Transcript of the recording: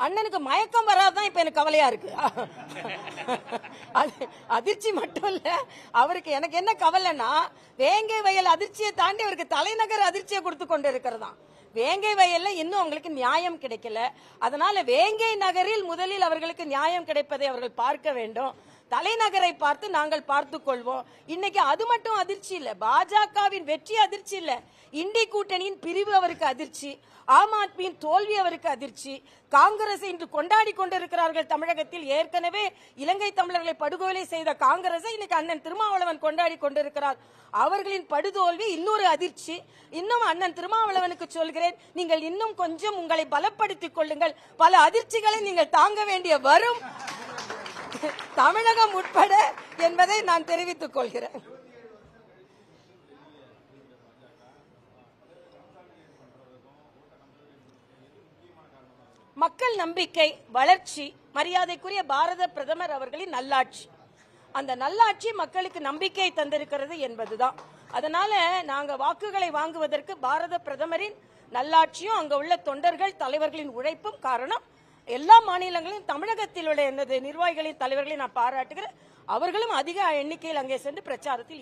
அண்ணனுக்கு மயக்கம் வராதான் இப்ப எனக்கு கவலையா இருக்கு. அதிர்ச்சி மட்டும் இல்ல, அவருக்கு எனக்கு என்ன கவலைன்னா வேங்கை வயல் அதிர்ச்சியை தாண்டி அவருக்கு தலைநகர் அதிர்ச்சியை கொடுத்து கொண்டு இருக்கிறதா. வேங்கை வயல்ல இன்னும் அவங்களுக்கு நியாயம் கிடைக்கல. அதனால வேங்கை நகரில் முதலில் அவர்களுக்கு நியாயம் கிடைப்பதை அவர்கள் பார்க்க வேண்டும். தலைநகரை பார்த்து நாங்கள் பார்த்துக் கொள்வோம். இன்னைக்கு அது மட்டும் அதிர்ச்சி இல்ல, பாஜகவின் வெற்றி அதிர்ச்சி இல்ல, இண்டி கூட்டணியின் பிரிவு அவருக்கு அதிர்ச்சி, ஆம் ஆத்மியின் தோல்வி அவருக்கு அதிர்ச்சி. காங்கிரஸ் இன்று கொண்டாடி கொண்டிருக்கிறார்கள் தமிழகத்தில். ஏற்கனவே இலங்கை தமிழர்களை படுகொலை செய்த காங்கிரஸை இன்னைக்கு அண்ணன் திருமாவளவன் கொண்டாடி கொண்டிருக்கிறார். அவர்களின் படுதோல்வி இன்னொரு அதிர்ச்சி. இன்னும் அண்ணன் திருமாவளவனுக்கு சொல்கிறேன், நீங்கள் இன்னும் கொஞ்சம் உங்களை பலப்படுத்திக் கொள்ளுங்கள். பல அதிர்ச்சிகளை நீங்கள் தாங்க வேண்டிய வரும் தமிழகம் உட்பட என்பதை நான் தெரிவித்துக் கொள்கிறேன். மக்கள் நம்பிக்கை, வளர்ச்சி, மரியாதைக்குரிய பாரத பிரதமர் அவர்களின் நல்லாட்சி, அந்த நல்லாட்சி மக்களுக்கு நம்பிக்கை தந்திருக்கிறது என்பதுதான். அதனால நாங்க வாக்குகளை வாங்குவதற்கு பாரத பிரதமரின் நல்லாட்சியும் அங்க உள்ள தொண்டர்கள் தலைவர்களின் உழைப்பும் காரணம். எல்லா மாநிலங்களிலும் தமிழகத்தில் உள்ள நிர்வாகிகளின் தலைவர்களை நான் பாராட்டுகிறேன். அவர்களும் அதிக எண்ணிக்கையில் அங்கே சென்று பிரச்சாரத்தில்